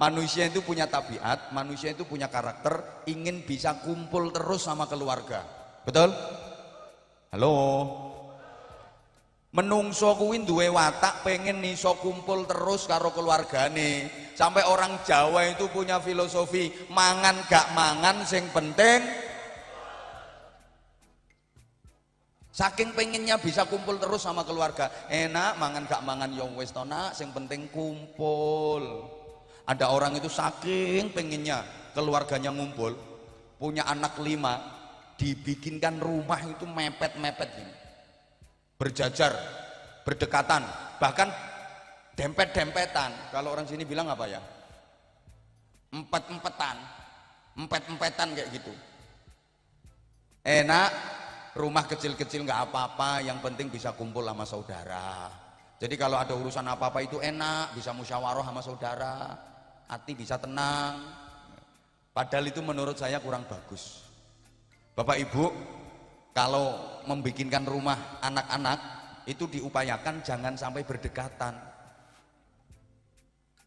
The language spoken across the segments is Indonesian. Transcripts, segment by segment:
Manusia itu punya tabiat, manusia itu punya karakter, ingin bisa kumpul terus sama keluarga. Betul? Halo? Menungso kuwi duwe watak pengen iso kumpul terus karo keluargane. Sampai orang Jawa itu punya filosofi mangan gak mangan sing penting. Saking pengennya bisa kumpul terus sama keluarga. Enak mangan gak mangan ya wis to nak, sing penting kumpul. Ada orang itu saking pengennya keluarganya ngumpul, punya anak 5, dibikinkan rumah itu mepet-mepet gini, berjajar, berdekatan, bahkan dempet-dempetan. Kalau orang sini bilang apa ya? Empet-empetan, empet-empetan kayak gitu. Enak, rumah kecil-kecil nggak apa-apa, yang penting bisa kumpul sama saudara. Jadi kalau ada urusan apa-apa itu enak, bisa musyawarah sama saudara, hati bisa tenang. Padahal itu menurut saya kurang bagus. Bapak Ibu, kalau membikinkan rumah anak-anak itu diupayakan jangan sampai berdekatan.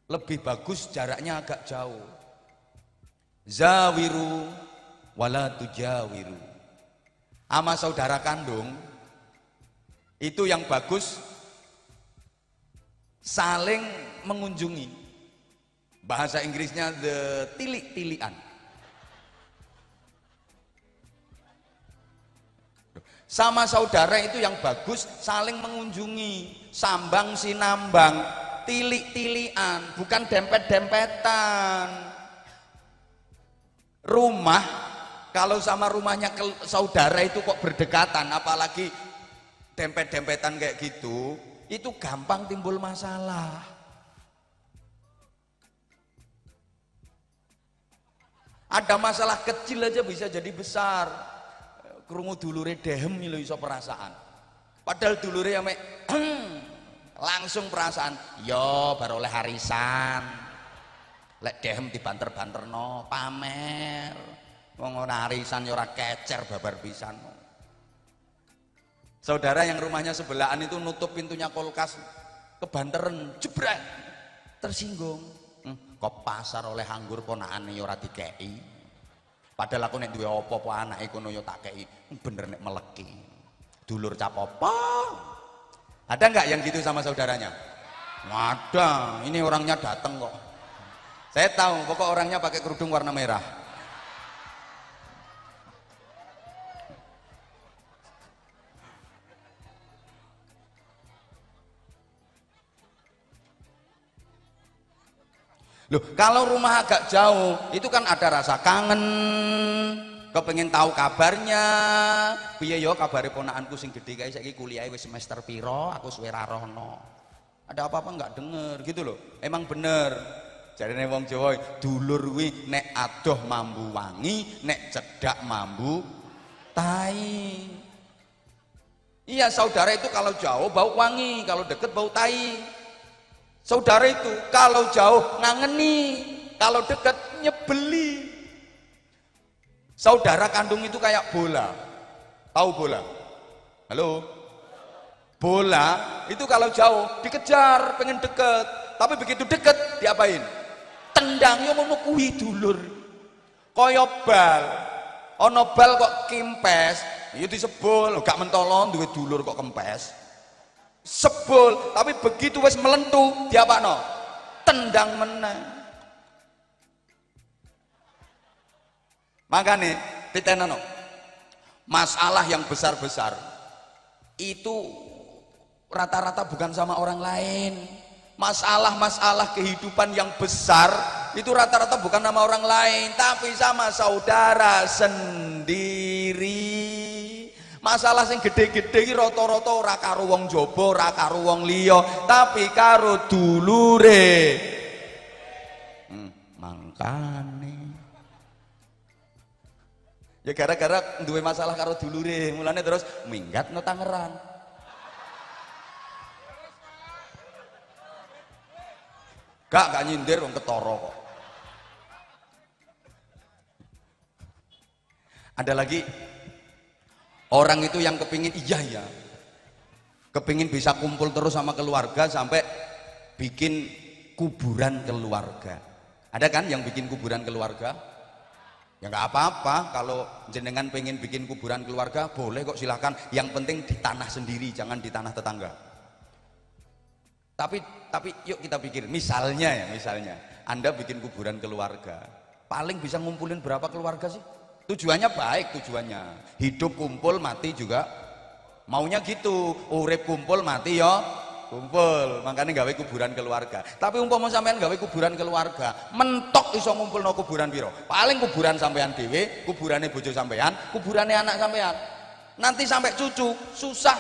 Lebih bagus jaraknya agak jauh. Zawiru wala tujawiru. Sama saudara kandung itu yang bagus saling mengunjungi. Bahasa Inggrisnya the tilik-tilian. Sama saudara itu yang bagus saling mengunjungi, sambang sinambang, tilik-tilian, bukan dempet-dempetan. Rumah kalau sama rumahnya saudara itu kok berdekatan, apalagi dempet-dempetan kayak gitu, itu gampang timbul masalah. Ada masalah kecil aja bisa jadi besar. Krungu dulure dehem lho iso perasaan. Padahal dulure ame langsung perasaan. Yo baru oleh harisan. Lek dehem dibanter-banterno, pamer. Wong ora harisan ya ora kecer babar pisan. Saudara yang rumahnya sebelahan itu nutup pintunya kulkas, kebanteren, jebret. Tersinggung. Kok pasar oleh anggur ponakane ya ora dikeki. Padahal aku nek duwe apa-apa anake kono ya tak keki. Bener nek meleki. Dulur cap apa? Ada enggak yang gitu sama saudaranya? Ada. Ini orangnya datang kok. Saya tahu, pokok orangnya pakai kerudung warna merah. Loh, kalau rumah agak jauh, itu kan ada rasa kangen, kepengen tahu kabarnya. Piye yo kabare ponakanku sing gedhe kae saiki kuliahe wis semester piro, aku suwe ra rono. Ada apa-apa enggak denger gitu loh. Emang bener. Jarine wong Jawa, dulur kuwi nek adoh mambu wangi, nek cedak mambu tai. Iya, saudara itu kalau jauh bau wangi, kalau deket bau tai. Saudara itu kalau jauh ngangeni, kalau dekat nyebeli. Saudara kandung itu kayak bola. Tahu bola? Halo? Bola itu kalau jauh dikejar, pengen deket, tapi begitu deket diapain? Tendangnya ngono kuwi dulur. Kaya bal. Ana bal kok kimpes, ya disebul, gak mentolo duwe dulur kok kempes. Sebul, tapi begitu wis melentu diapakno? Tendang meneh. Makane pitenono. Masalah yang besar-besar itu rata-rata bukan sama orang lain. Masalah-masalah kehidupan yang besar itu rata-rata bukan sama orang lain, tapi sama saudara sendiri. Masalah sing gede-gede iki rata-rata ora karo wong jaba, ora karo wong liya, tapi karo dulure. Mangkane. Ya gara-gara duwe masalah karo dulure, mulane terus minggat no Tangerang. Gak nyindir wong ketara kok. Ada lagi orang itu yang kepingin iya kepingin bisa kumpul terus sama keluarga sampai bikin kuburan keluarga. Ada kan yang bikin kuburan keluarga? Ya nggak apa-apa, kalau jenengan pengen bikin kuburan keluarga boleh kok, silahkan. Yang penting di tanah sendiri, jangan di tanah tetangga. Tapi yuk kita pikir, misalnya Anda bikin kuburan keluarga, paling bisa ngumpulin berapa keluarga sih? Tujuannya baik, tujuannya hidup kumpul, mati juga maunya gitu, urip kumpul, mati ya kumpul, makanya gawe kuburan keluarga. Tapi umpama sampean gawe kuburan keluarga, mentok iso ngumpulno kuburan piro? Paling kuburan sampean dhewe, kuburane bojo sampean, kuburane anak sampean. Nanti sampai cucu susah,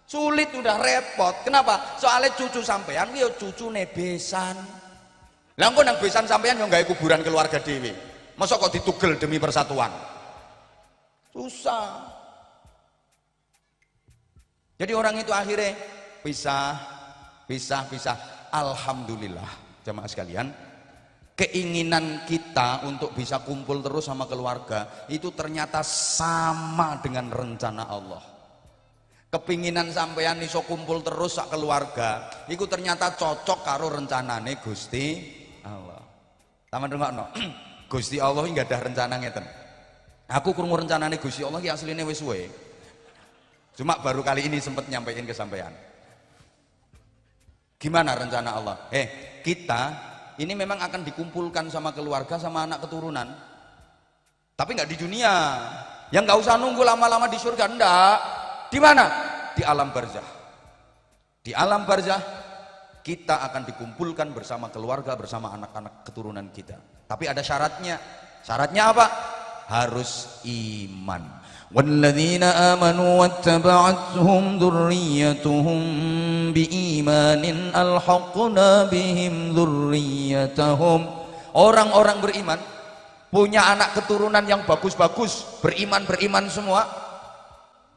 sulit, udah repot. Kenapa? Soalnya cucu sampean yo cucune besan. Lah engko nang besan sampean yo gawe kuburan keluarga dhewe. Masa kok ditugel demi persatuan? Susah. Jadi orang itu akhirnya pisah. Alhamdulillah jamaah sekalian, keinginan kita untuk bisa kumpul terus sama keluarga itu ternyata sama dengan rencana Allah. Kepinginan sampean iso kumpul terus sak keluarga itu ternyata cocok karo rencanane Gusti Allah. Taman rungokno. Gusti Allah nggak ada rencana ngeten. Aku krungu rencanane Gusti Allah ki asline wis suwe. Cuma baru kali ini sempat nyampaikan ke sampean. Gimana rencana Allah? Kita ini memang akan dikumpulkan sama keluarga sama anak keturunan. Tapi nggak di dunia. Yang nggak usah nunggu lama-lama di surga, enggak. Di mana? Di alam barzah. Di alam barzah kita akan dikumpulkan bersama keluarga, bersama anak-anak keturunan kita. Tapi ada syaratnya. Syaratnya apa? Harus iman. Walladzina amanu wattaba'athum dzurriyyatuhum biimanin alhaqna bihim dzurriyyatahum. Orang-orang beriman punya anak keturunan yang bagus-bagus, beriman semua.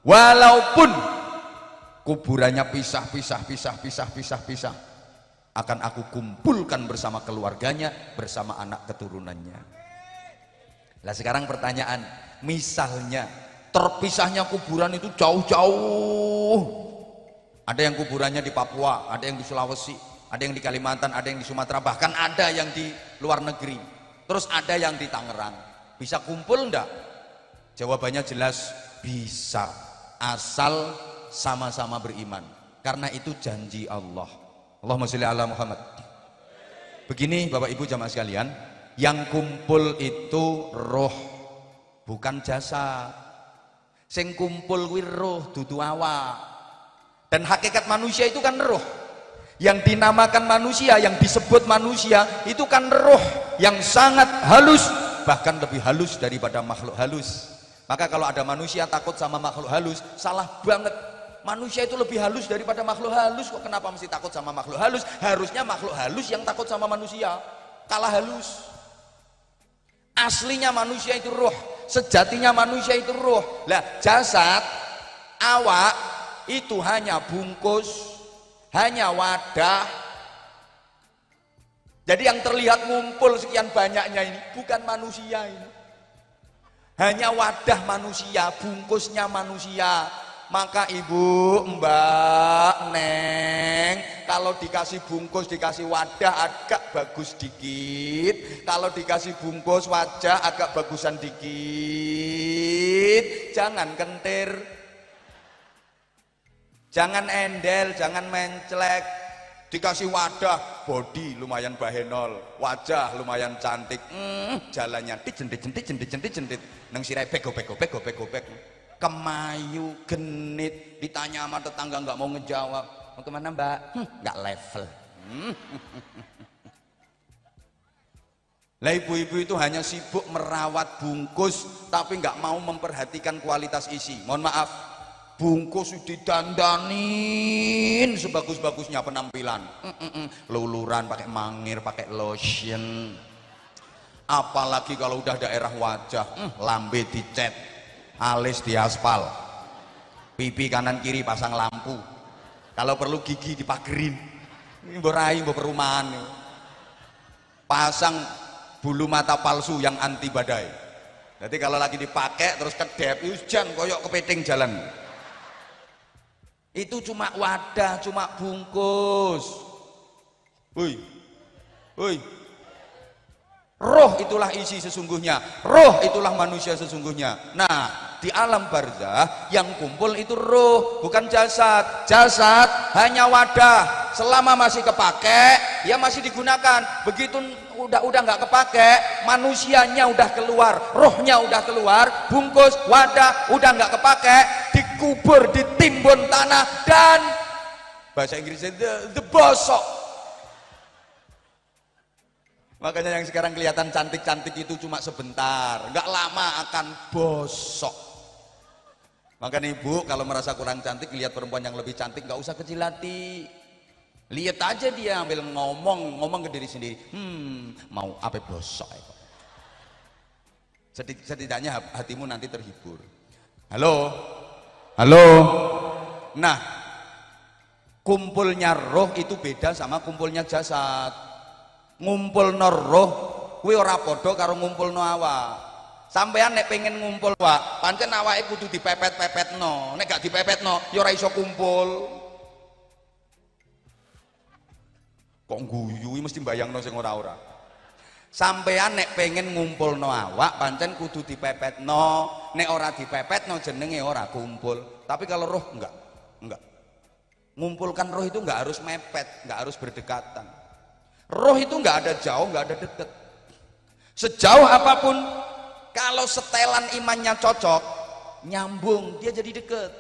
Walaupun kuburannya pisah, akan aku kumpulkan bersama keluarganya, bersama anak keturunannya. Nah sekarang pertanyaan, misalnya terpisahnya kuburan itu jauh-jauh, ada yang kuburannya di Papua, ada yang di Sulawesi, ada yang di Kalimantan, ada yang di Sumatera, bahkan ada yang di luar negeri, terus ada yang di Tangerang. Bisa kumpul enggak? Jawabannya jelas bisa, asal sama-sama beriman, karena itu janji Allah. Allahumma sholli ala Muhammad. Begini Bapak Ibu jamaah sekalian, yang kumpul itu roh, bukan jasad. Sing kumpul kuwi roh, dudu awak. Dan hakikat manusia itu kan roh. Yang dinamakan manusia, yang disebut manusia itu kan roh yang sangat halus, bahkan lebih halus daripada makhluk halus. Maka kalau ada manusia takut sama makhluk halus, salah banget. Manusia itu lebih halus daripada makhluk halus, kok kenapa mesti takut sama makhluk halus? Harusnya makhluk halus yang takut sama manusia, kalah halus. Aslinya manusia itu roh, sejatinya manusia itu roh. Lah jasad, awak itu hanya bungkus, hanya wadah. Jadi yang terlihat ngumpul sekian banyaknya ini bukan manusia ini, hanya wadah manusia, bungkusnya manusia. Maka ibu, mbak, neng, kalau dikasih bungkus, dikasih wadah agak bagus dikit. Kalau dikasih bungkus wajah agak bagusan dikit. Jangan kentir, jangan endel, jangan menclek. Dikasih wadah, body lumayan bahenol, wajah lumayan cantik, jalannya jentit, nang sirai bego, kemayu, genit, ditanya sama tetangga nggak mau ngejawab. Mau kemana mbak? Nggak level. Lah ibu-ibu itu hanya sibuk merawat bungkus, tapi nggak mau memperhatikan kualitas isi. Mohon maaf, bungkus didandanin sebagus-bagusnya penampilan, luluran pakai mangir, pakai lotion. Apalagi kalau udah daerah wajah, lambe dicet, alis diaspal, pipi kanan kiri pasang lampu, kalau perlu gigi dipagerin, mbok rai mbok perumahan, pasang bulu mata palsu yang anti badai. Jadi kalau lagi dipakai terus kedep, hujan koyok kepiting jalan. Itu cuma wadah, cuma bungkus. Woi, Roh itulah isi sesungguhnya, roh itulah manusia sesungguhnya. Nah, di alam barzah yang kumpul itu roh, bukan jasad. Jasad hanya wadah, selama masih kepake ya masih digunakan. Begitu udah nggak kepake, manusianya udah keluar, rohnya udah keluar, bungkus wadah udah nggak kepake, dikubur, ditimbun tanah, dan bahasa Inggrisnya the bosok. Makanya yang sekarang kelihatan cantik-cantik itu cuma sebentar, nggak lama akan bosok. Makanya ibu kalau merasa kurang cantik, lihat perempuan yang lebih cantik, nggak usah kecil hati. Lihat aja dia ambil ngomong ke diri sendiri, mau apa bosok ya. Setidaknya hatimu nanti terhibur. Halo, halo. Nah, kumpulnya roh itu beda sama kumpulnya jasad. Ngumpulno roh kuwi ora padha karo ngumpulno awak. Sampeyan nek pengen ngumpul wak, pancen awake kudu dipepet-pepetno. Nek gak dipepetno ya ora iso kumpul. Kok guyu mesti mbayangno sing ora-ora. Sampeyan nek pengen ngumpulno awak pancen kudu dipepetno. Nek ora dipepetno jenenge ora kumpul. Tapi kalau roh enggak. Ngumpulkan roh itu enggak harus mepet, enggak harus berdekatan. Roh itu nggak ada jauh, nggak ada deket. Sejauh apapun, kalau setelan imannya cocok, nyambung, dia jadi deket.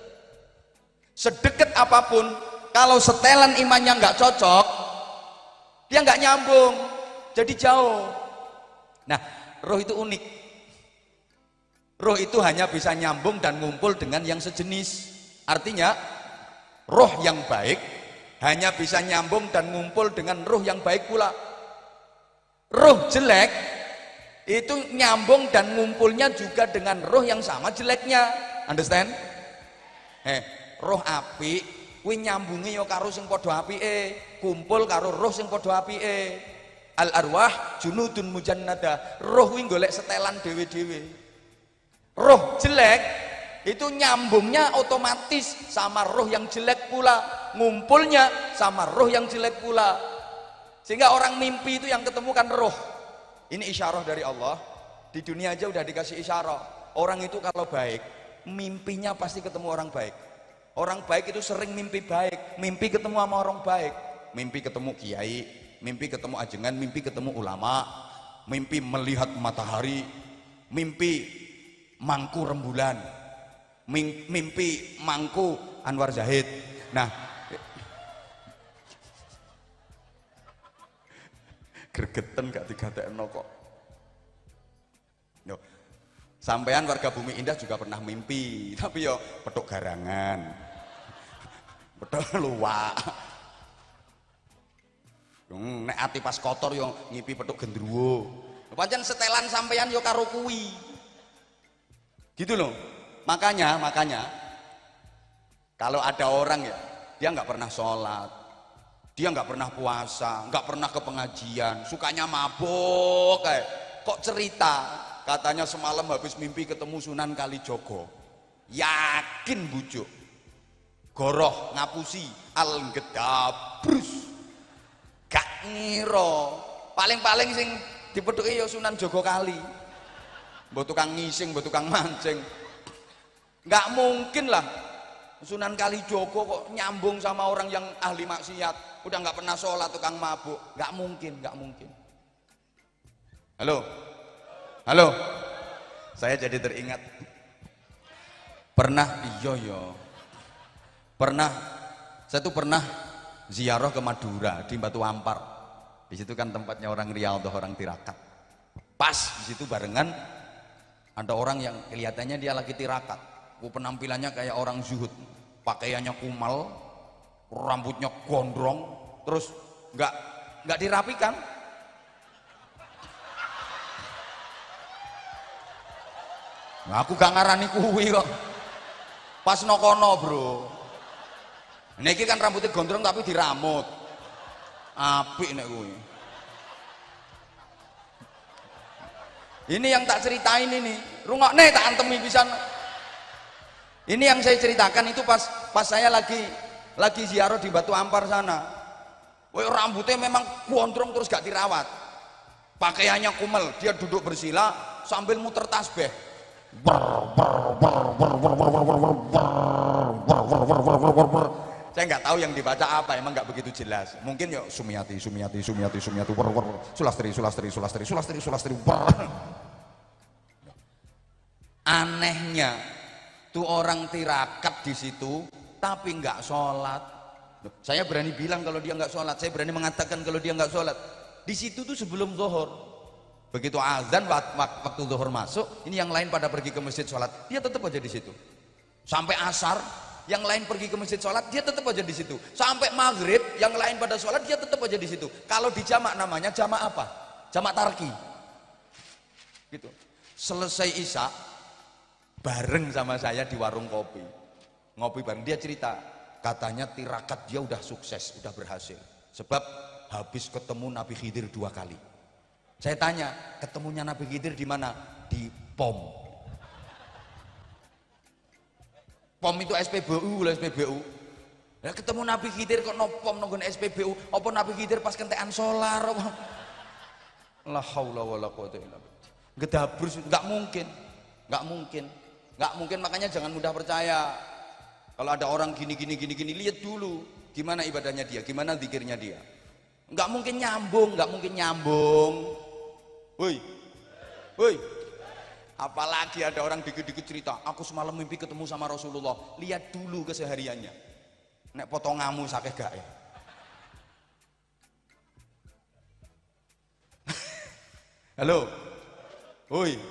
Sedekat apapun, kalau setelan imannya nggak cocok, dia nggak nyambung, jadi jauh. Nah, roh itu unik. Roh itu hanya bisa nyambung dan ngumpul dengan yang sejenis. Artinya, roh yang baik hanya bisa nyambung dan ngumpul dengan roh yang baik pula. Roh jelek itu nyambung dan ngumpulnya juga dengan roh yang sama jeleknya. Understand? Roh api kuwi nyambungi yo karo sing padha apike, kumpul karo roh sing padha apike. Al arwah junudun mujannada. Roh kuwi golek setelan dhewe-dhewe. Roh jelek itu nyambungnya otomatis sama roh yang jelek pula, ngumpulnya sama roh yang jelek pula, sehingga orang mimpi itu yang ketemu kan roh. Ini isyarah dari Allah. Di dunia aja udah dikasih isyarah, orang itu kalau baik mimpinya pasti ketemu orang baik. Orang baik itu sering mimpi baik, mimpi ketemu sama orang baik, mimpi ketemu kiai, mimpi ketemu ajengan, mimpi ketemu ulama, mimpi melihat matahari, mimpi mangku rembulan, mimpi mangku Anwar Zahid. Nah, gregeten gak digatekno kok. Yo, sampean warga Bumi Indah juga pernah mimpi, tapi yo petuk garangan, petuk luwak. Nek ati pas kotor yo ngipi petuk gendruwo. Pancen setelan sampean yo karo kuwi. Gitu loh. Makanya kalau ada orang ya, dia nggak pernah sholat, dia nggak pernah puasa, nggak pernah ke pengajian, sukanya mabuk, kok cerita katanya semalam habis mimpi ketemu Sunan Kalijogo, yakin bujuk, goroh ngapusi al gedabrus, gak ngiro, paling sing dipeduki ya Sunan Jogo Kali, mbok tukang ngising, mbok tukang mancing. Nggak mungkin lah Sunan Kalijogo kok nyambung sama orang yang ahli maksiat, udah nggak pernah sholat, tukang mabuk. Nggak mungkin. Halo, saya jadi teringat saya tuh pernah ziarah ke Madura di Batu Ampar. Di situ kan tempatnya orang Riau atau orang Tirakat. Pas di situ barengan ada orang yang kelihatannya dia lagi tirakat. Penampilannya kayak orang zuhud, pakaiannya kumal, rambutnya gondrong, terus nggak dirapikan. Nah, aku gak ngarani kuwi kok. Pas nokono bro. Niki kan rambutnya gondrong tapi diramut. Apik nek kuwi. Ini yang tak ceritain ini. Rungokne tak antemi pisan. Ini yang saya ceritakan itu pas saya lagi ziarah di Batu Ampar sana. Rambutnya memang gondrong terus gak dirawat. pakaiannya kumel, dia duduk bersila sambil muter tasbih. Saya nggak tahu yang dibaca apa, emang nggak begitu jelas. Mungkin ya Sumiati, Sumiati, Sumiati, Sumiati, Sulastri, Sulastri, Sulastri, Sulastri, Sulastri. Anehnya tuh orang tirakat di situ, tapi nggak sholat. Saya berani bilang kalau dia nggak sholat, saya berani mengatakan kalau dia nggak sholat. Di situ tuh sebelum zuhur, begitu azan waktu zuhur masuk, ini yang lain pada pergi ke masjid sholat, dia tetap aja di situ. Sampai asar, yang lain pergi ke masjid sholat, dia tetap aja di situ. Sampai maghrib, yang lain pada sholat, dia tetap aja di situ. Kalau di jamak namanya jamak apa? Jamak tarki. Gitu. Selesai isya, bareng sama saya di warung kopi, ngopi bareng. Dia cerita, katanya tirakat dia udah sukses, udah berhasil. Sebab habis ketemu Nabi Khidir 2 kali. Saya tanya, ketemunya Nabi Khidir di mana? Di POM. POM itu SPBU lah, SPBU. Ya, ketemu Nabi Khidir kok no POM nonggon SPBU. Apa Nabi Khidir pas kentekan solar? La haula wala quwata illa billah. Gedabur, nggak mungkin, nggak mungkin, nggak mungkin. Makanya jangan mudah percaya. Kalau ada orang gini, lihat dulu gimana ibadahnya dia, gimana zikirnya dia. Nggak mungkin nyambung, nggak mungkin nyambung. Woi, woi. Apalagi ada orang dikit-dikit cerita, aku semalam mimpi ketemu sama Rasulullah. Lihat dulu kesehariannya. Nek potongamu sakeh gak ya? Halo, woi.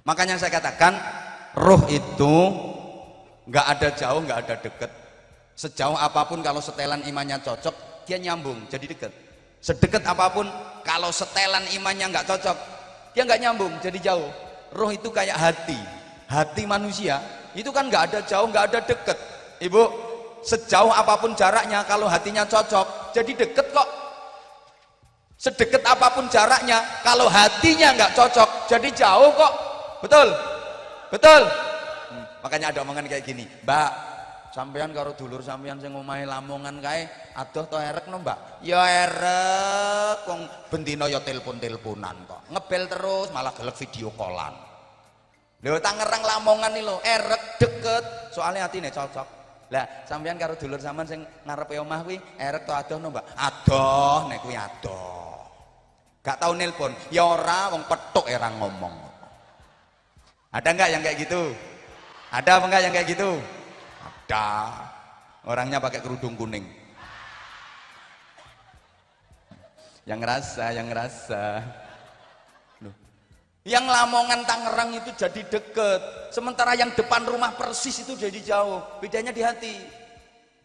Makanya saya katakan, roh itu nggak ada jauh, nggak ada deket. Sejauh apapun kalau setelan imannya cocok, dia nyambung, jadi deket. Sedekat apapun kalau setelan imannya nggak cocok, dia nggak nyambung, jadi jauh. Roh itu kayak hati manusia itu kan nggak ada jauh, nggak ada deket. Ibu, sejauh apapun jaraknya, kalau hatinya cocok, jadi deket kok. Sedekat apapun jaraknya, kalau hatinya nggak cocok, jadi jauh kok. Betul, betul. Makanya ada omongan kayak gini, Mbak, sampean karo dulur sampean sing omahe Lamongan kae adoh to erek no Mbak? Ya erek, wong bendina ya telepon-teleponan kok. Ngebel terus malah gelek video callan. Lho Tangerang Lamongan iki lho, erek deket, soalnya atine cocok. Lah sampean karo dulur sampean sing ngarepe omah kuwi erek to adoh no Mbak? Adoh, nek kuwi adoh. Gak tau nelpon, ya ora, wong petuk era ngomong. Ada enggak yang kayak gitu? Ada apa enggak yang kayak gitu? Ada. Orangnya pakai kerudung kuning. Yang ngerasa. Loh. Yang Lamongan Tangerang itu jadi deket, sementara yang depan rumah persis itu jadi jauh. Bedanya di hati.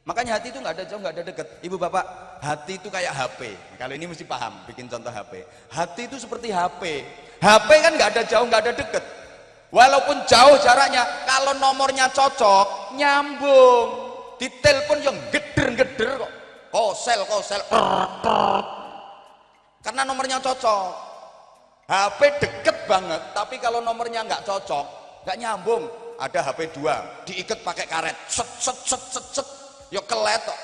Makanya hati itu nggak ada jauh, nggak ada deket. Ibu bapak, hati itu kayak HP. Kalau ini mesti paham, bikin contoh HP. Hati itu seperti HP. HP kan nggak ada jauh, nggak ada deket. Walaupun jauh jaraknya, kalau nomornya cocok, nyambung. Ditelepon yang geder kok. Kosel. Karena nomornya cocok. HP deket banget, tapi kalau nomornya nggak cocok, nggak nyambung. Ada HP 2, diikat pakai karet, set, ya kelet kok.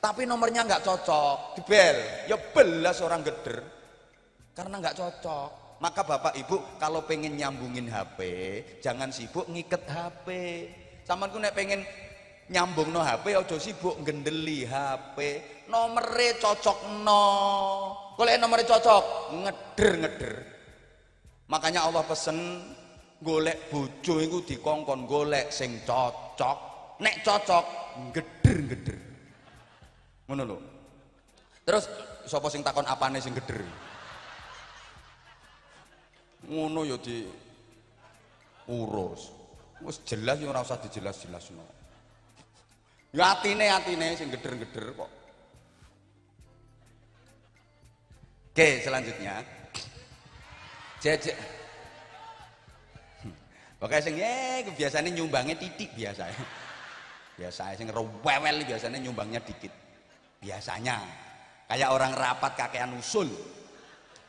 Tapi nomornya nggak cocok, dibel, ya belas orang geder. Karena nggak cocok. Maka bapak ibu kalau pengen nyambungin HP, jangan sibuk ngiket HP. Samanku nek pengen nyambung no HP, ojo sibuk gendeli HP. Nomere cocok no. Kalau nomere cocok, ngeder. Makanya Allah pesen golek bojo iku dikongkon golek sing cocok. Nek cocok geder. Ngono lho. Terus sapa sing takon apane sing geder? Ngono ya di urus. Wis jelas ya ora usah dijelas-jelasno. Ya atine sing geder-geder kok. Oke, selanjutnya. Jejak. Pokoke sing biasanya nyumbangnya titik biasa. Biasa sing rewel biasanya nyumbangnya dikit. Biasanya kayak orang rapat kakean usul.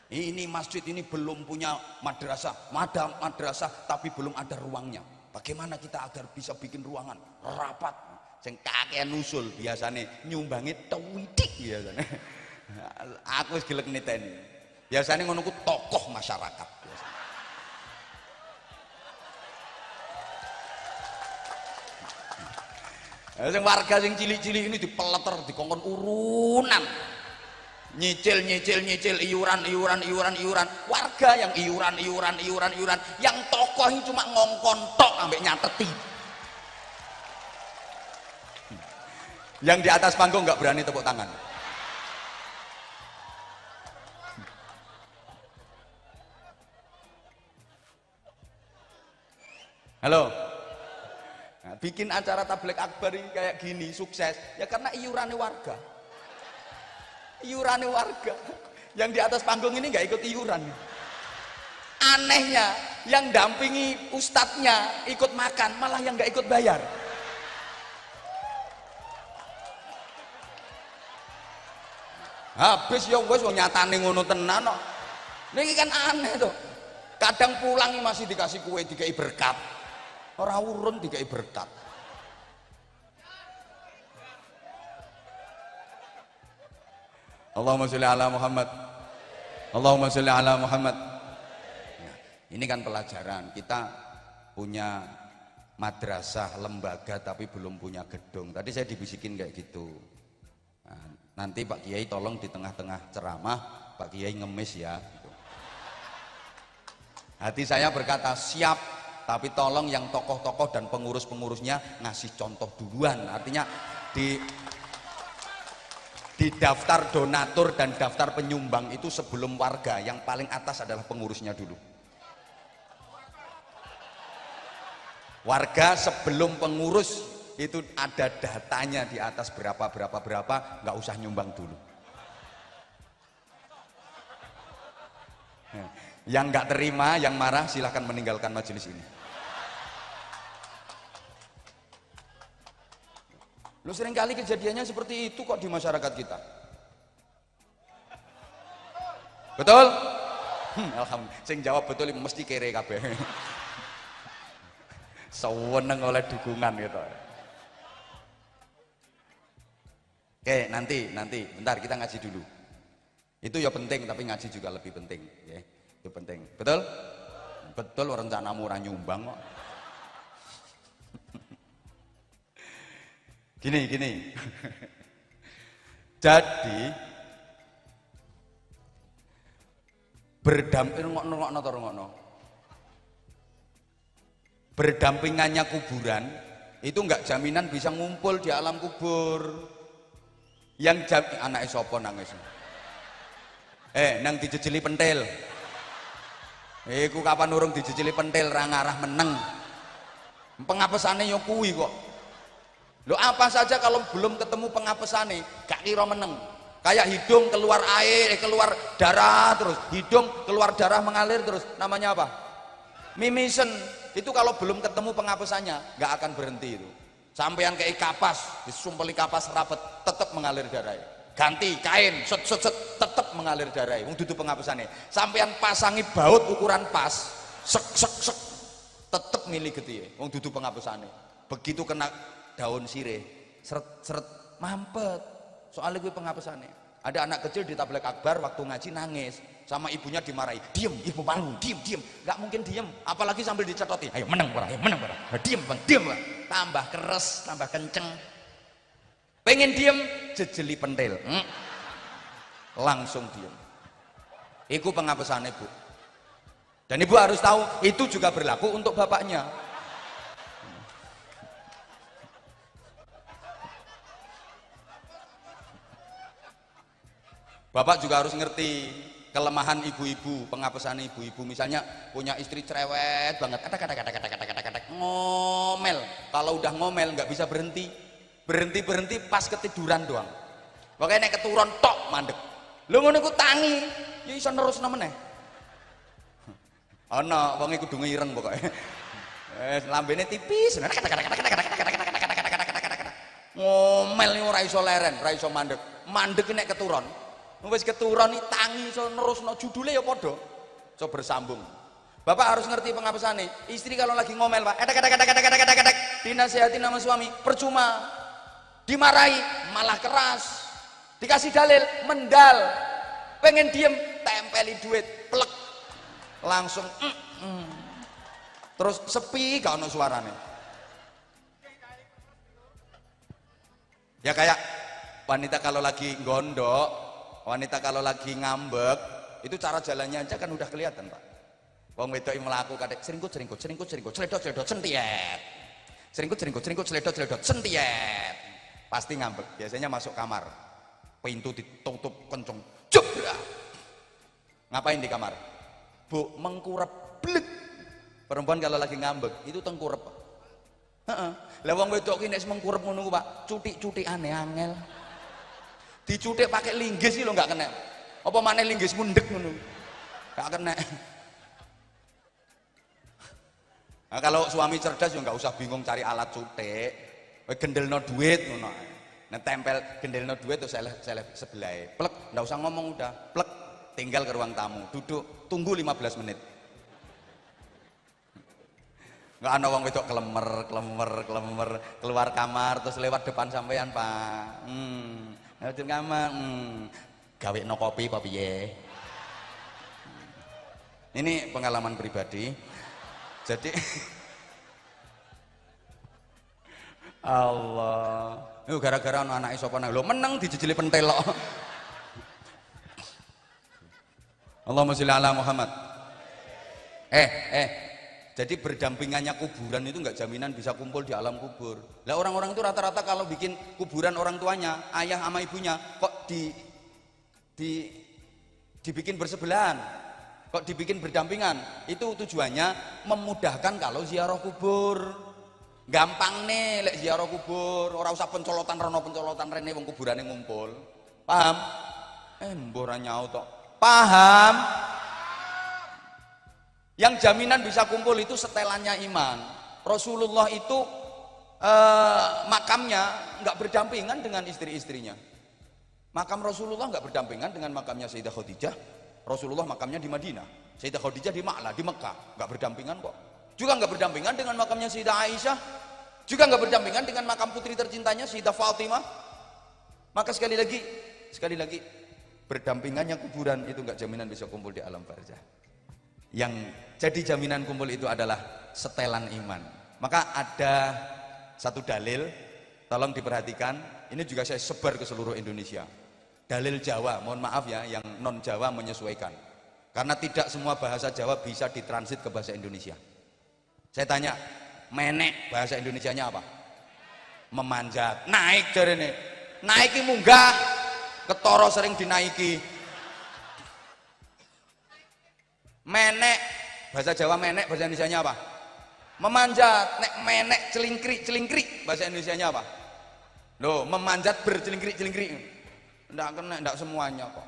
Ini masjid ini belum punya madrasah, madrasah tapi belum ada ruangnya. Bagaimana kita agar bisa bikin ruangan rapat? sing kakean usul biasane nyumbangi tewidik biasane. Aku wis gelek niteni. Biasane ngono ku tokoh masyarakat biasane. Sing warga sing cilik-cilik ini dipeleter dikongkon urunan. Nyicil iuran. Warga yang iuran. Yang tokoh ini cuma ngongkon tok ambek nyateti. Yang di atas panggung nggak berani tepuk tangan. Halo. Nah, bikin acara tabligh akbar ini kayak gini sukses ya karena iurannya warga. Iurannya warga. Yang di atas panggung ini nggak ikut iuran. Anehnya yang dampingi ustadznya ikut makan malah yang nggak ikut bayar. Habis ya wis wong nyatane ngono tenan kok. Niki kan aneh tuh. Kadang pulang masih dikasih kue, dikai berkat. Ora urun dikai berkat. Allahumma sholli ala Muhammad. Allahumma sholli ala Muhammad. Ya, ini kan pelajaran. Kita punya madrasah, lembaga tapi belum punya gedung. Tadi saya dibisikin kayak gitu. Nah, nanti Pak Kiai tolong di tengah-tengah ceramah Pak Kiai ngemis ya gitu. Hati saya berkata siap, tapi tolong yang tokoh-tokoh dan pengurus-pengurusnya ngasih contoh duluan. Artinya di daftar donatur dan daftar penyumbang itu sebelum warga, yang paling atas adalah pengurusnya dulu. Warga sebelum pengurus itu ada datanya di atas berapa, nggak usah nyumbang dulu. Yang nggak terima, yang marah silahkan meninggalkan majelis ini. Lu seringkali kejadiannya seperti itu kok di masyarakat kita. Betul? Alhamdulillah. Sing jawab betul mesti kere kabeh. Seweneng oleh dukungan gitu. Oke, nanti bentar kita ngaji dulu. Itu ya penting tapi ngaji juga lebih penting, ya. Itu penting. Betul? Betul rencanamu ora nyumbang kok. Gini. Jadi berdampingannya kuburan itu enggak jaminan bisa ngumpul di alam kubur. Yang anake sapa nangis? Nang dijejeli pentil. Iku kapan urung dijejeli pentil ra ngarah meneng. Pengapesane yo kuwi kok. Loh apa saja kalau belum ketemu pengapesane gak kira meneng. Kayak hidung keluar air, keluar darah terus, hidung keluar darah mengalir terus, namanya apa? Mimisen. Itu kalau belum ketemu pengapesannya gak akan berhenti itu. Sampeyan kayak kapas, disumpeli kapas rapet, tetap mengalir darah. Ganti kain, set tetap mengalir darah. Wong dudu pengapesane. Sampeyan pasangi baut ukuran pas, sek tetap milih gede. Wong dudu pengapesane. Begitu kena daun sirih seret mampet soalnya gue pengapesane. Ada anak kecil di tabligh akbar waktu ngaji nangis sama ibunya dimarahi, diem ibu malu, diem nggak mungkin diem apalagi sambil dicetoti, ayo menang ora diem bang tambah keres tambah kenceng pengen diem jejeli pentil langsung diem. Iku pengapesane Bu, dan ibu harus tahu itu juga berlaku untuk bapaknya. Bapak juga harus ngerti kelemahan ibu-ibu, pengapesan ibu-ibu. Misalnya punya istri cerewet banget, kata ngomel. Kalau udah ngomel nggak bisa berhenti pas ketiduran doang. Makanya nek keturun tok mandek. Lu ngono iku tangi, ya iso nerusno meneh. Ana wong iku kudu ngireng pokoke. Lambene tipis. Ngomel ora iso leren, ora iso mandek. Mandek nek keturun. Wis keturun iki tangi iso nerusno judule ya padha. So bersambung. Bapak harus ngerti pengapesane. Istri kalau lagi ngomel, Pak, dinasihati nama suami, percuma. dimarahi malah keras, dikasih dalil mendal, pengen diem tempeli duit plek langsung terus sepi gak ono suarane. Ya kayak wanita kalau lagi gondok, wanita kalau lagi ngambek, itu cara jalannya aja kan udah kelihatan Pak. Wong wedok mlaku kadek seringkut sledot sentiet. Seringkut sledot sentiet. Pasti ngambek. Biasanya masuk kamar. Pintu ditutup kenceng. Jebrak. Ngapain di kamar? Bu, mengkurep blek. Perempuan kalau lagi ngambek itu tengkurep. Heeh. Lah wong wedok ki nek mengkurep ngono Pak, cutik-cutikane angel. Dicutik pakai linggis sih lo nggak kena. Apa maneh linggis mundek ngono. Nggak kena. Nah, kalau suami cerdas ya nggak usah bingung cari alat cutik. Gendelno duit ngono. Nah tempel gendelno duit terus saya sebelah. Plek, nggak usah ngomong udah. Plek, tinggal ke ruang tamu, duduk, tunggu 15 menit. Nggak ada wong wedok kelemer keluar kamar terus lewat depan sampean Pak. Lewat kamar, gawe no kopi apa piye. Ini pengalaman pribadi. Jadi Allah, itu gara-gara anak sapa nang lho meneng dijejeli pentelok. Allahumma sholli ala Muhammad. Jadi berdampingannya kuburan itu nggak jaminan bisa kumpul di alam kubur. Lah orang-orang itu rata-rata kalau bikin kuburan orang tuanya, ayah sama ibunya, kok dibikin bersebelahan, kok dibikin berdampingan. Itu tujuannya memudahkan kalau ziarah kubur. Gampang nih lek ziarah kubur, ora usah pencolotan rono pencolotan rene wong kuburane ngumpul. Paham? Mbok ora nyaut tok. Paham? Yang jaminan bisa kumpul itu setelannya iman. Rasulullah itu makamnya nggak berdampingan dengan istri-istrinya. Makam Rasulullah nggak berdampingan dengan makamnya Sayyidah Khadijah. Rasulullah makamnya di Madinah, Sayyidah Khadijah di Ma'la, di Mekah. Nggak berdampingan kok. Juga nggak berdampingan dengan makamnya Sayyidah Aisyah. Juga nggak berdampingan dengan makam putri tercintanya Sayyidah Fatimah. Maka sekali lagi berdampingannya kuburan itu nggak jaminan bisa kumpul di alam barzah. Yang jadi jaminan kumpul itu adalah setelan iman. Maka ada satu dalil, tolong diperhatikan, ini juga saya sebar ke seluruh Indonesia. Dalil Jawa, mohon maaf ya, yang non Jawa menyesuaikan. Karena tidak semua bahasa Jawa bisa ditransit ke bahasa Indonesia. Saya tanya, menek bahasa Indonesianya apa? Memanjat, naik jarene. Naiki munggah, ketara sering dinaiki. Menek bahasa Jawa, menek bahasa Indonesianya apa? Memanjat. Nek menek celingkrik bahasa Indonesianya apa? Loh, memanjat bercelingkrik. Enggak kena, enggak semuanya kok.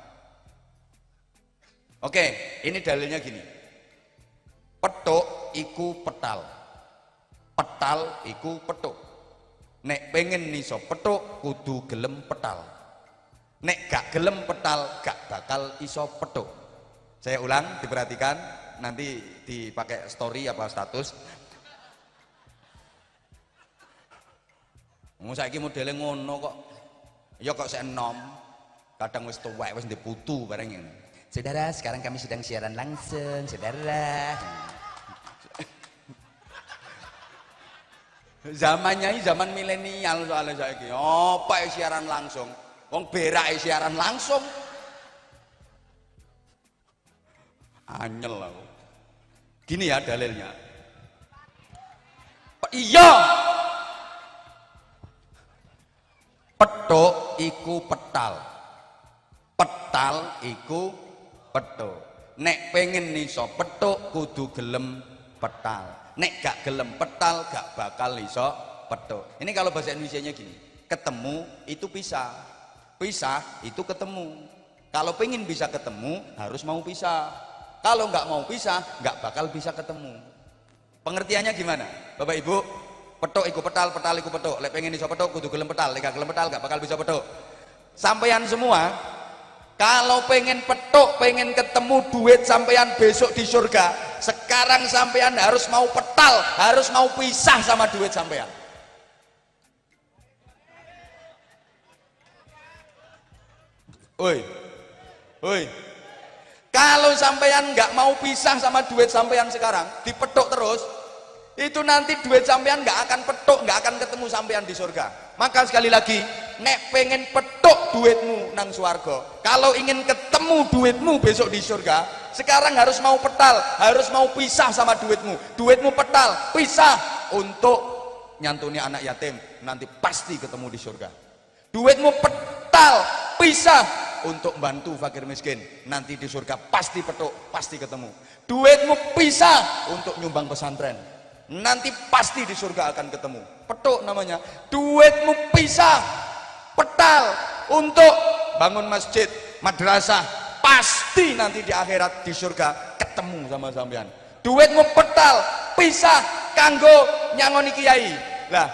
Oke, ini dalilnya gini. Petuk iku petal. Petal iku petuk. Nek pengen niso petuk kudu gelem petal. Nek gak gelem petal gak bakal iso petuk. Saya ulang, diperhatikan, nanti dipakai story apa status. Saiki modele ngono kok. Ya kok saya enom. Kadang wis tuwek, wis ndek putu bareng ngene. Saudara, sekarang kami sedang siaran langsung, saudara. Zamannya ini zaman milenial soalnya saiki. Apa ya siaran langsung? Wong berak siaran langsung. Anyel aku. Gini ya dalilnya. Iya. Petuk iku petal. Petal iku petuk. Nek pengen iso petuk kudu gelem petal. Nek gak gelem petal gak bakal iso petuk. Ini kalau bahasa Indonesianya gini. Ketemu itu pisah. Pisah itu ketemu. Kalau pengen bisa ketemu harus mau pisah. Kalau nggak mau pisah, nggak bakal bisa ketemu. Pengertiannya gimana, Bapak Ibu? Petuk iku petal, petal iku petuk. Lek pengen iso petuk, kudu gelem petal. Lek gak gelem petal, nggak bakal bisa petuk. Sampeyan semua, kalau pengen petuk, pengen ketemu duit sampeyan besok di surga, sekarang sampeyan harus mau petal, harus mau pisah sama duit sampeyan. Oi, oi. Kalau sampean nggak mau pisah sama duit sampean sekarang, dipethuk terus, itu nanti duit sampean nggak akan petuk, nggak akan ketemu sampean di surga. Maka sekali lagi, nek pengen petuk duitmu nang swarga, kalau ingin ketemu duitmu besok di surga, sekarang harus mau petal, harus mau pisah sama duitmu. Duitmu petal, pisah untuk nyantuni anak yatim, nanti pasti ketemu di surga. Duitmu petal, pisah untuk bantu fakir miskin, nanti di surga pasti petuk, pasti ketemu. Duitmu pisah untuk nyumbang pesantren, nanti pasti di surga akan ketemu. Petuk namanya. Duitmu pisah, petal untuk bangun masjid, madrasah, pasti nanti di akhirat di surga ketemu sama sampean. Duitmu petal, pisah kanggo nyangoni kiai. Lah,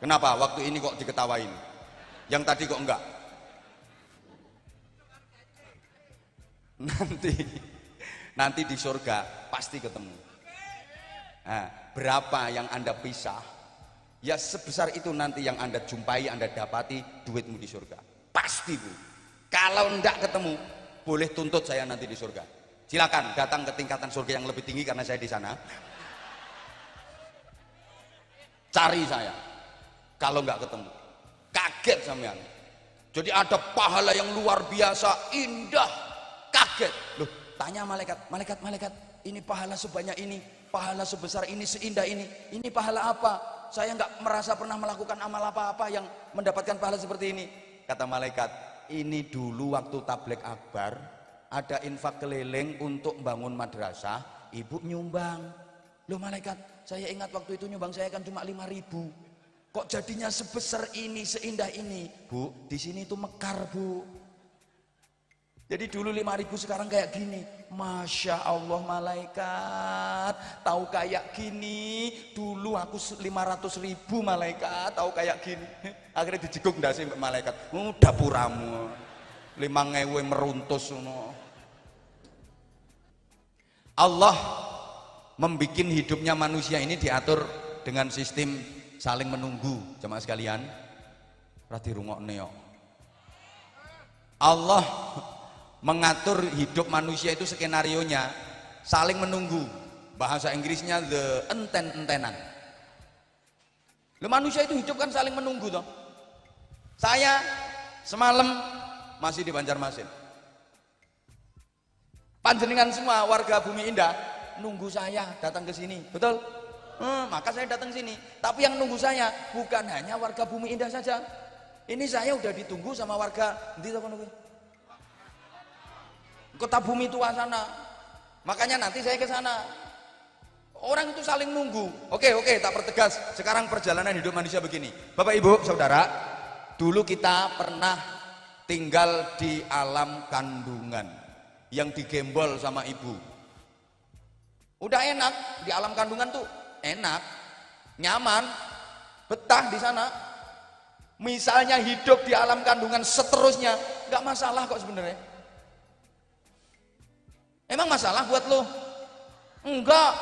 kenapa waktu ini kok diketawain? Yang tadi kok enggak? Nanti di surga pasti ketemu. Nah, berapa yang Anda pisah, ya sebesar itu nanti yang Anda jumpai, Anda dapati duitmu di surga. Pasti, Bu. Kalau enggak ketemu, boleh tuntut saya nanti di surga. Silakan datang ke tingkatan surga yang lebih tinggi karena saya di sana. Cari saya. Kalau nggak ketemu, kaget sampean. Jadi ada pahala yang luar biasa, indah, kaget. Loh, tanya malaikat, malaikat, ini pahala sebanyak ini, pahala sebesar ini, seindah ini pahala apa? Saya nggak merasa pernah melakukan amal apa-apa yang mendapatkan pahala seperti ini. Kata malaikat, ini dulu waktu tabligh akbar, ada infak keliling untuk bangun madrasah, ibu nyumbang. Loh malaikat, saya ingat waktu itu nyumbang saya kan cuma 5.000. Kok jadinya sebesar ini, seindah ini? Bu, di sini itu mekar, Bu. Jadi dulu 5.000, sekarang kayak gini. Masya Allah malaikat, tahu kayak gini. Dulu aku 500.000 malaikat, tahu kayak gini. Akhirnya dijeguk ndase malaikat. Dapuramu 5.000 meruntus. Allah membuat hidupnya manusia ini diatur dengan sistem saling menunggu. Jemaah sekalian, rati rungokne yo. Allah mengatur hidup manusia itu skenarionya saling menunggu. Bahasa Inggrisnya the enten-entenan. Manusia itu hidup kan saling menunggu toh. Saya semalam masih di Banjarmasin. Panjenengan semua warga Bumi Indah nunggu saya datang ke sini, betul? Maka saya datang sini. Tapi yang nunggu saya bukan hanya warga Bumi Indah saja. Ini saya udah ditunggu sama warga di Kota Bumi Tua sana. Makanya nanti saya ke sana. Orang itu saling nunggu. Oke, tak pertegas. Sekarang perjalanan hidup manusia begini. Bapak Ibu, Saudara, dulu kita pernah tinggal di alam kandungan yang digembol sama ibu. Udah enak di alam kandungan tuh. Enak, nyaman, betah di sana. Misalnya hidup di alam kandungan seterusnya, nggak masalah kok sebenarnya. Emang masalah buat lo? Enggak.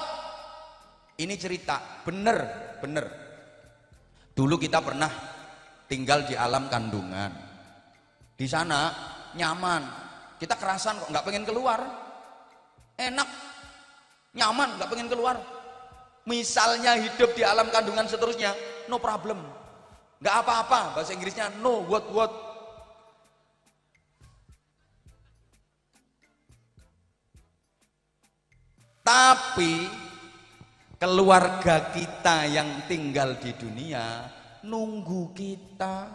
Ini cerita, bener. Dulu kita pernah tinggal di alam kandungan. Di sana nyaman. Kita kerasan kok, nggak pengen keluar. Enak, nyaman, nggak pengen keluar. Misalnya hidup di alam kandungan seterusnya, no problem, nggak apa-apa. Bahasa Inggrisnya no what. Tapi keluarga kita yang tinggal di dunia nunggu kita.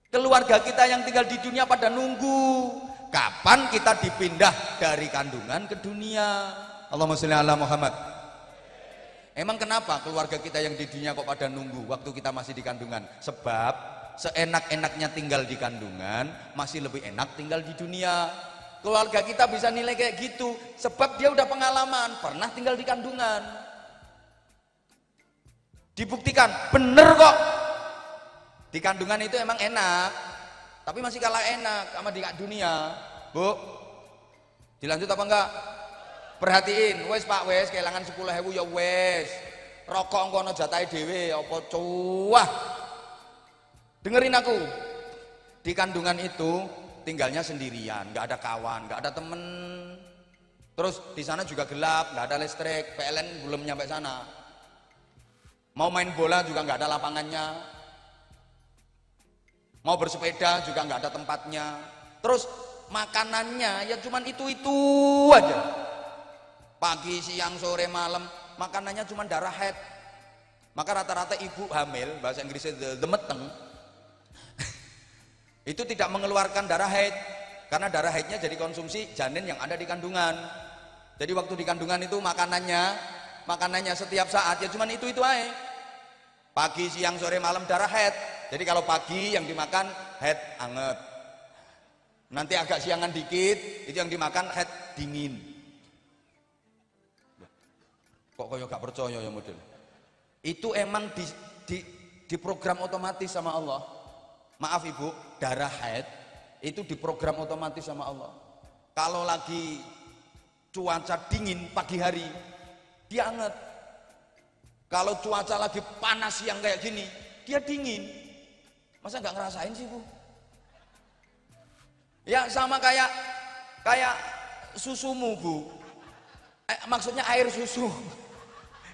Keluarga kita yang tinggal di dunia pada nunggu kapan kita dipindah dari kandungan ke dunia. Allahumma sholli ala Muhammad. Emang kenapa keluarga kita yang di dunia kok pada nunggu waktu kita masih di kandungan? Sebab seenak-enaknya tinggal di kandungan masih lebih enak tinggal di dunia. Keluarga kita bisa nilai kayak gitu sebab dia udah pengalaman pernah tinggal di kandungan. Dibuktikan bener kok, di kandungan itu emang enak, tapi masih kalah enak sama di dunia. Bu, dilanjut apa enggak? Perhatiin, wes Pak, wes kehilangan 10.000 ya wes. Rokok engko ana jatahe dhewe apa cuah. Dengerin aku. Di kandungan itu tinggalnya sendirian, nggak ada kawan, nggak ada temen. Terus di sana juga gelap, nggak ada listrik, PLN belum nyampe sana. Mau main bola juga nggak ada lapangannya. Mau bersepeda juga nggak ada tempatnya. Terus makanannya ya cuman itu aja. Pagi, siang, sore, malam makanannya cuman darah haid. Maka rata-rata ibu hamil, bahasa Inggrisnya demeteng, itu tidak mengeluarkan darah haid karena darah haidnya jadi konsumsi janin yang ada di kandungan. Jadi waktu di kandungan itu makanannya setiap saat ya cuman itu aja. Pagi, siang, sore, malam darah haid. Jadi kalau pagi yang dimakan haid anget, nanti agak siangan dikit itu yang dimakan haid dingin. Kok koyo gak percaya ya model? Itu emang di program otomatis sama Allah. Maaf ibu, darah haid itu diprogram otomatis sama Allah. Kalau lagi cuaca dingin pagi hari, dia anget. Kalau cuaca lagi panas yang kayak gini, dia dingin. Masa nggak ngerasain sih bu? Ya sama kayak susumu bu. Maksudnya air susu.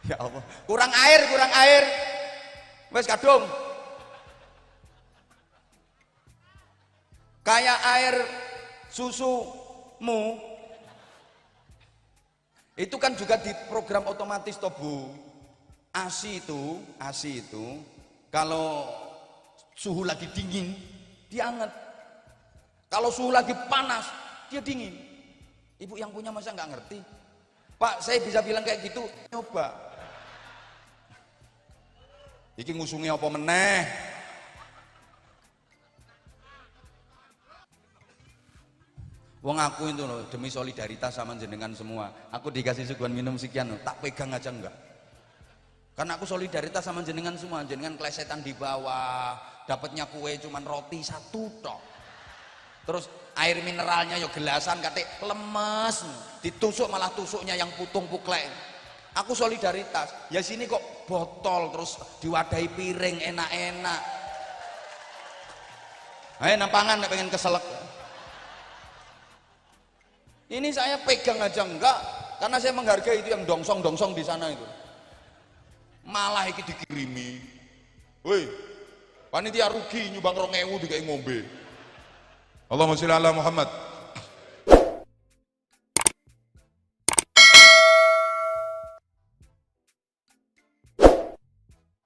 Ya Allah, kurang air. Wes kadung. Kayak air susumu itu kan juga di program otomatis toh bu. ASI itu kalau suhu lagi dingin dia anget, kalau suhu lagi panas dia dingin. Ibu yang punya masa nggak ngerti? Pak, saya bisa bilang kayak gitu, nyoba. Iki ngusungnya apa meneh? Wong aku itu loh, demi solidaritas sama jenengan semua, aku dikasih suguhan minum sekian, tak pegang aja enggak. Karena aku solidaritas sama jenengan semua, jenengan kelesetan di bawah, dapatnya kue cuman roti satu tok. Terus air mineralnya yo gelasan katik lemes, ditusuk malah tusuknya yang putung puklek. Aku solidaritas, ya sini kok botol terus diwadahi piring enak-enak. Ayo nampangan pengen keselak. Ini saya pegang aja enggak, karena saya menghargai itu yang dongsong-dongsong di sana itu. Malah iki dikirimi. Woi, panitia rugi nyumbang 2.000 dikai ngombe. Allahumma sholli ala Muhammad.